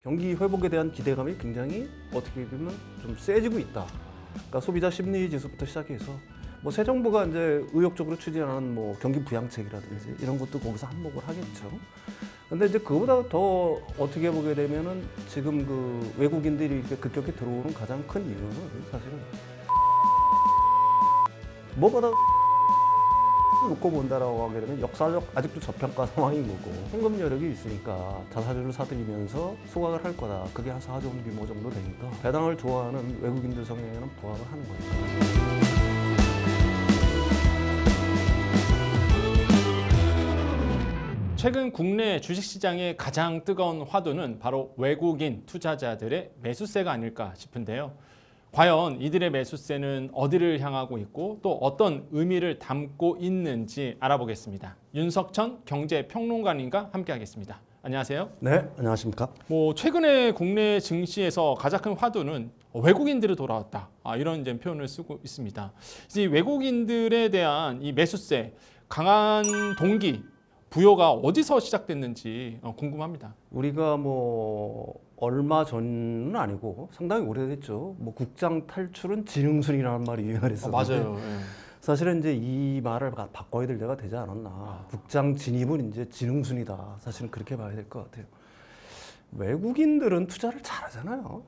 경기 회복에 대한 기대감이 굉장히 어떻게 보면 좀 세지고 있다. 그러니까 소비자 심리 지수부터 시작해서 뭐 새 정부가 이제 의욕적으로 추진하는 뭐 경기 부양책이라든지 이런 것도 거기서 한몫을 하겠죠. 근데 이제 그보다 더 어떻게 보게 되면은 지금 그 외국인들이 이렇게 급격히 들어오는 가장 큰 이유는 사실은 뭐보다 놓고 본다라고 하게 되면 역사적 아직도 저평가 상황인 거고 현금 여력이 있으니까 자사주를 사들이면서 소각을 할 거다. 그게 한 4조 원 규모 정도 되니까 배당을 좋아하는 외국인들 성향에는 부합을 하는 거예요. 최근 국내 주식시장의 가장 뜨거운 화두는 바로 외국인 투자자들의 매수세가 아닐까 싶은데요. 과연 이들의 매수세는 어디를 향하고 있고 또 어떤 의미를 담고 있는지 알아보겠습니다. 윤석천 경제평론가님과 함께하겠습니다. 안녕하세요. 네, 안녕하십니까? 최근에 국내 증시에서 가장 큰 화두는 외국인들이 돌아왔다. 이런 이제 표현을 쓰고 있습니다. 이 외국인들에 대한 이 매수세, 강한 동기, 부여가 어디서 시작됐는지 궁금합니다. 우리가 뭐 얼마 전은 아니고 상당히 오래됐죠. 뭐 국장 탈출은 지능순이라는 말이 유행을 했었는데 맞아요. 예. 사실은 이제 이 말을 바꿔야 될 때가 되지 않았나. 국장 진입은 이제 지능순이다. 사실은 그렇게 봐야 될 것 같아요. 외국인들은 투자를 잘하잖아요.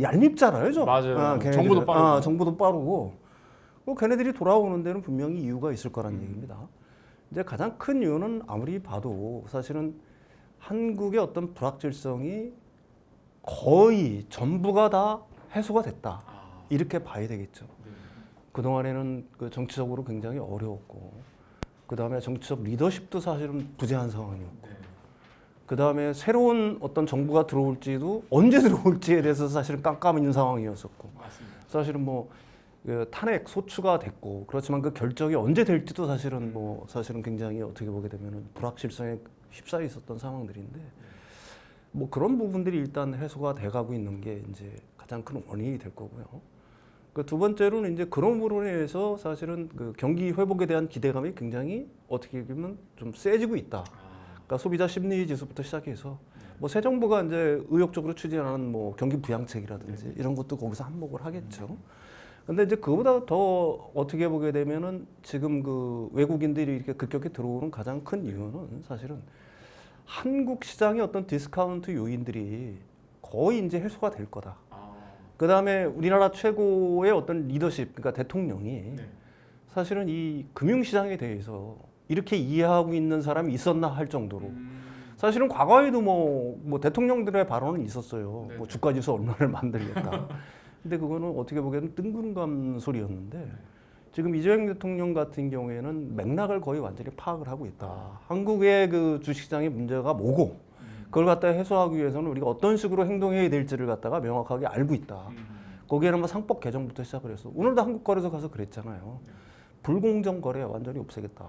얄밉잖아요, 좀. 맞아요. 걔네들은. 정보도 빠르고. 정보도 빠르고. 걔네들이 돌아오는 데는 분명히 이유가 있을 거란 얘기입니다. 이제 가장 큰 이유는 아무리 봐도 사실은 한국의 어떤 불확실성이 거의 전부가 다 해소가 됐다. 이렇게 봐야 되겠죠. 그동안에는 그 정치적으로 굉장히 어려웠고, 그 다음에 정치적 리더십도 사실은 부재한 상황이었고, 그 다음에 새로운 어떤 정부가 들어올지도 언제 들어올지에 대해서 사실은 깜깜한 상황이었었고, 사실은 뭐 그 탄핵 소추가 됐고, 그렇지만 그 결정이 언제 될지도 사실은 굉장히 어떻게 보게 되면은 불확실성에 휩싸여 있었던 상황들인데, 뭐 그런 부분들이 일단 해소가 돼가고 있는 게 이제 가장 큰 원인이 될 거고요. 그 두 번째로는 이제 그런 부분에 의해서 사실은 그 경기 회복에 대한 기대감이 굉장히 어떻게 보면 좀 세지고 있다. 그러니까 소비자 심리 지수부터 시작해서 뭐 새 정부가 이제 의욕적으로 추진하는 뭐 경기 부양책이라든지 이런 것도 거기서 한몫을 하겠죠. 근데 이제 그보다 더 어떻게 보게 되면은 지금 그 외국인들이 이렇게 급격히 들어오는 가장 큰 이유는 사실은 한국 시장의 어떤 디스카운트 요인들이 거의 이제 해소가 될 거다. 그 다음에 우리나라 최고의 어떤 리더십, 그러니까 대통령이 사실은 이 금융시장에 대해서 이렇게 이해하고 있는 사람이 있었나 할 정도로 사실은 과거에도 뭐 대통령들의 발언은 있었어요. 뭐 주가지수 얼마를 만들겠다. 근데 그거는 어떻게 보기에는 뜬금감 소리였는데 지금 이재명 대통령 같은 경우에는 맥락을 거의 완전히 파악을 하고 있다. 한국의 그 주식시장의 문제가 뭐고 그걸 갖다 해소하기 위해서는 우리가 어떤 식으로 행동해야 될지를 갖다가 명확하게 알고 있다. 거기에는 뭐 상법 개정부터 시작을 했어. 오늘도 한국거래소 가서 그랬잖아요. 불공정 거래 완전히 없애겠다.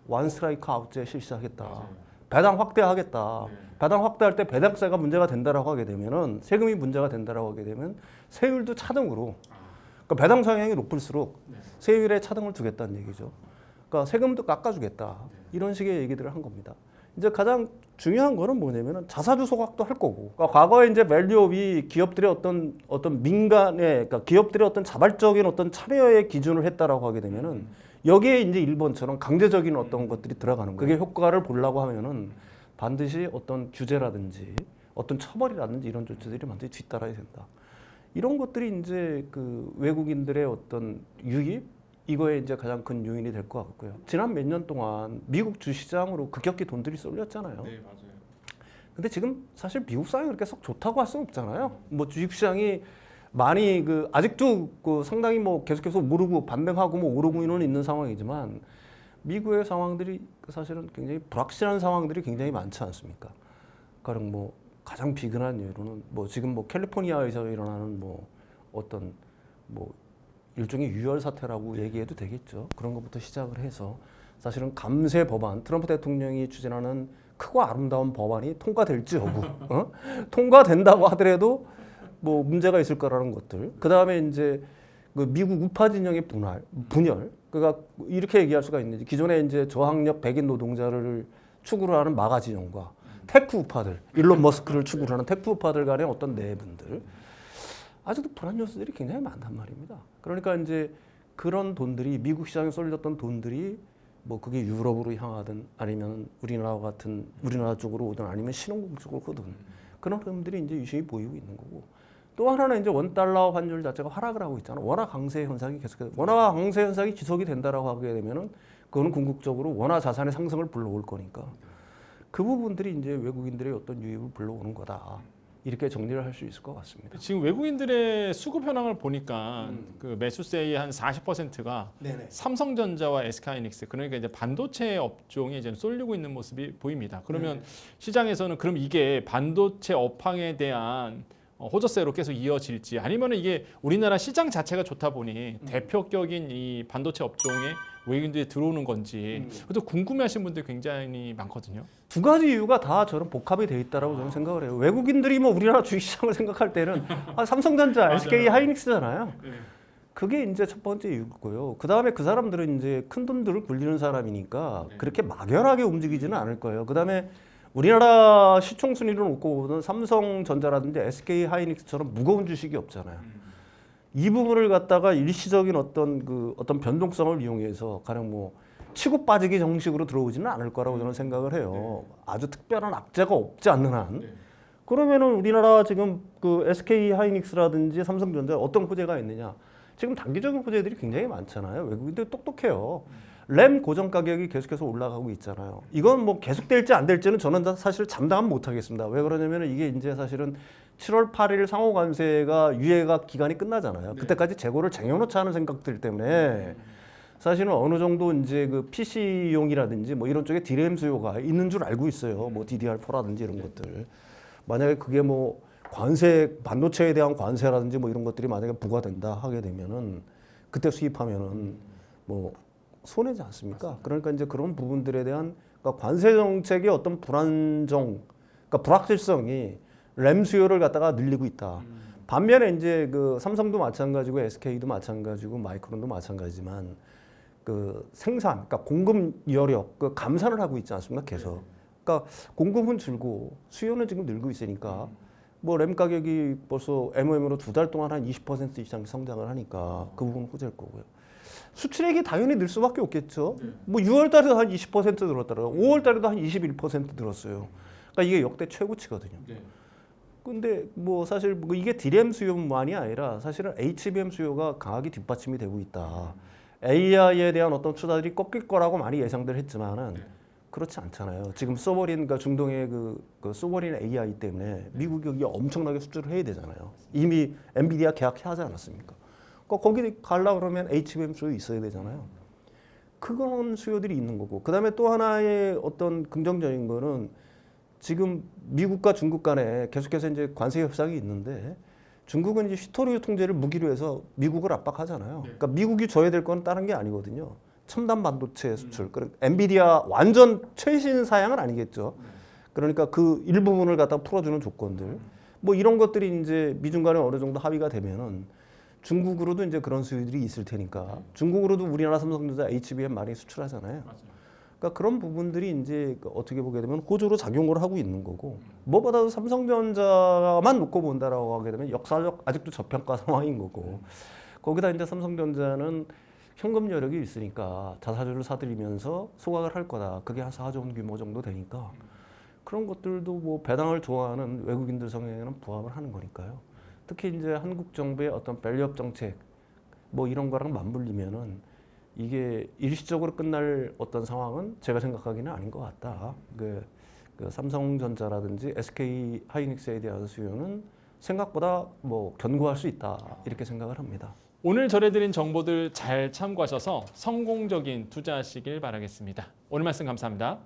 원 스트라이크 아웃제 실시하겠다. 배당 확대하겠다. 배당 확대할 때 배당세가 문제가 된다라고 하게 되면은 세금이 문제가 된다라고 하게 되면 세율도 차등으로. 그러니까 배당 성향이 높을수록 세율에 차등을 두겠다는 얘기죠. 그러니까 세금도 깎아주겠다. 이런 식의 얘기들을 한 겁니다. 이제 가장 중요한 거는 뭐냐면은 자사주 소각도 할 거고. 그러니까 과거에 이제 밸류업이 기업들의 어떤 민간의, 그러니까 기업들의 어떤 자발적인 어떤 참여의 기준을 했다라고 하게 되면은 여기에 이제 일본처럼 강제적인 어떤 것들이 들어가는 거예요. 그게 효과를 보려고 하면은 반드시 어떤 규제라든지 어떤 처벌이라든지 이런 조치들이 반드시 뒤따라야 된다. 이런 것들이 이제 그 외국인들의 어떤 유입, 이거에 이제 가장 큰 요인이 될 것 같고요. 지난 몇 년 동안 미국 주시장으로 급격히 돈들이 쏠렸잖아요. 네, 맞아요. 근데 지금 사실 미국 상황이 그렇게 썩 좋다고 할 수는 없잖아요. 뭐 주식시장이 많이 그 아직도 그 상당히 뭐 계속해서 오르고 반등하고 뭐 오르고는 있는 상황이지만 미국의 상황들이 사실은 굉장히 불확실한 상황들이 굉장히 많지 않습니까? 가령 뭐 가장 비근한 예로는 뭐 지금 뭐 캘리포니아에서 일어나는 뭐 어떤 뭐 일종의 유혈 사태라고 얘기해도 되겠죠. 그런 것부터 시작을 해서 사실은 감세 법안, 트럼프 대통령이 추진하는 크고 아름다운 법안이 통과될지 여부, 통과된다고 하더라도 뭐 문제가 있을 거라는 것들. 그 다음에 이제 그 미국 우파 진영의 분열. 그러니까 이렇게 얘기할 수가 있는지 기존에 이제 저학력 백인 노동자를 축으로 하는 마가 진영과 테크 우파들, 일론 머스크를 축으로 하는 테크 우파들 간의 어떤 내분들, 아직도 불안 요소들이 굉장히 많단 말입니다. 그러니까 이제 그런 돈들이 미국 시장에 쏠렸던 돈들이 뭐 그게 유럽으로 향하든 아니면 우리나라 쪽으로 오든 아니면 신흥국 쪽으로 오든 그런 흐름들이 이제 유심히 보이고 있는 거고, 또 하나는 이제 원달러 환율 자체가 하락을 하고 있잖아. 원화 강세 현상이 계속해서 원화 강세 현상이 지속이 된다라고 하게 되면은 그거는 궁극적으로 원화 자산의 상승을 불러올 거니까 그 부분들이 이제 외국인들의 어떤 유입을 불러오는 거다. 이렇게 정리를 할 수 있을 것 같습니다. 지금 외국인들의 수급 현황을 보니까 그 매수세의 한 40%가 네네. 삼성전자와 SK하이닉스, 그러니까 이제 반도체 업종에 이제 쏠리고 있는 모습이 보입니다. 그러면 시장에서는 그럼 이게 반도체 업황에 대한 호조세로 계속 이어질지, 아니면 이게 우리나라 시장 자체가 좋다 보니 대표격인 이 반도체 업종에 외국인들이 들어오는 건지 그것도 궁금해하시는 분들이 굉장히 많거든요. 두 가지 이유가 다 저는 복합이 돼 있다라고 저는 생각을 해요. 외국인들이 뭐 우리나라 주식시장을 생각할 때는 삼성전자, SK 하이닉스잖아요. 그게 이제 첫 번째 이유고요. 그 다음에 그 사람들은 이제 큰 돈들을 굴리는 사람이니까 그렇게 막연하게 움직이지는 않을 거예요. 그 다음에 우리나라 시총 순위를 놓고 보면 삼성전자라든지 SK 하이닉스처럼 무거운 주식이 없잖아요. 이 부분을 갖다가 일시적인 어떤 변동성을 이용해서 가령 뭐 치고 빠지기 정식으로 들어오지는 않을 거라고 저는 생각을 해요. 아주 특별한 악재가 없지 않는 한. 그러면은 우리나라 지금 그 SK 하이닉스라든지 삼성전자 어떤 호재가 있느냐? 지금 단기적인 호재들이 굉장히 많잖아요. 외국인들 똑똑해요. 램 고정 가격이 계속해서 올라가고 있잖아요. 이건 뭐 계속 될지 안 될지는 저는 사실 장담은 못 하겠습니다. 왜 그러냐면 이게 이제 사실은 7월 8일 상호 관세가 유예가 기간이 끝나잖아요. 그때까지 재고를 쟁여놓자 하는 생각들 때문에 사실은 어느 정도 이제 그 PC용이라든지 뭐 이런 쪽에 DRAM 수요가 있는 줄 알고 있어요. 뭐 DDR4라든지 이런 것들. 만약에 그게 뭐 관세, 반도체에 대한 관세라든지 뭐 이런 것들이 만약에 부과된다 하게 되면은 그때 수입하면은 뭐 손해지 않습니까? 그러니까 이제 그런 부분들에 대한 그러니까 관세 정책의 어떤 불안정, 그러니까 불확실성이 램 수요를 갖다가 늘리고 있다. 반면에 이제 그 삼성도 마찬가지고 SK도 마찬가지고 마이크론도 마찬가지지만 그 생산, 그러니까 공급 여력, 그 감산을 하고 있지 않습니까? 계속. 그러니까 공급은 줄고 수요는 지금 늘고 있으니까 뭐 램 가격이 벌써 MOM으로 2달 동안 한 20% 이상 성장을 하니까 그 부분 호재일 거고요. 수출액이 당연히 늘 수밖에 없겠죠. 뭐 6월 달에도 한 20% 늘었더라고요. 5월 달에도 한 21% 늘었어요. 그러니까 이게 역대 최고치거든요. 근데 뭐 사실 뭐 이게 DRAM 수요만이 아니라 사실은 HBM 수요가 강하게 뒷받침이 되고 있다. AI에 대한 어떤 투자들이 꺾일 거라고 많이 예상들 했지만은 그렇지 않잖아요. 지금 소버린, 그러니까 중동의 그 소버린 AI 때문에 미국이 여기 엄청나게 수주를 해야 되잖아요. 이미 엔비디아 계약하지 않았습니까? 그러니까 거기 가려고 그러면 HBM 수요 있어야 되잖아요. 그런 수요들이 있는 거고. 그 다음에 또 하나의 어떤 긍정적인 거는 지금 미국과 중국 간에 계속해서 이제 관세 협상이 있는데 중국은 이제 휘토류 통제를 무기로 해서 미국을 압박하잖아요. 그러니까 미국이 줘야 될 건 다른 게 아니거든요. 첨단 반도체 수출. 그러니까 엔비디아 완전 최신 사양은 아니겠죠. 그러니까 그 일부분을 갖다 풀어주는 조건들. 뭐 이런 것들이 이제 미중 간에 어느 정도 합의가 되면은 중국으로도 이제 그런 수요들이 있을 테니까 중국으로도 우리나라 삼성전자 HBM 많이 수출하잖아요. 그러니까 그런 부분들이 이제 어떻게 보게 되면 호조로 작용을 하고 있는 거고 무엇보다도 삼성전자만 놓고 본다라고 하게 되면 역사적 아직도 저평가 상황인 거고 거기다 이제 삼성전자는 현금 여력이 있으니까 자사주를 사들이면서 소각을 할 거다. 그게 한 4조 원 규모 정도 되니까 그런 것들도 뭐 배당을 좋아하는 외국인들 성향에는 부합을 하는 거니까요. 특히 이제 한국 정부의 어떤 밸류업 정책 뭐 이런 거랑 맞물리면은 이게 일시적으로 끝날 어떤 상황은 제가 생각하기는 아닌 것 같다. 그 삼성전자라든지 SK 하이닉스에 대한 수요는 생각보다 뭐 견고할 수 있다 이렇게 생각을 합니다. 오늘 전해드린 정보들 잘 참고하셔서 성공적인 투자하시길 바라겠습니다. 오늘 말씀 감사합니다.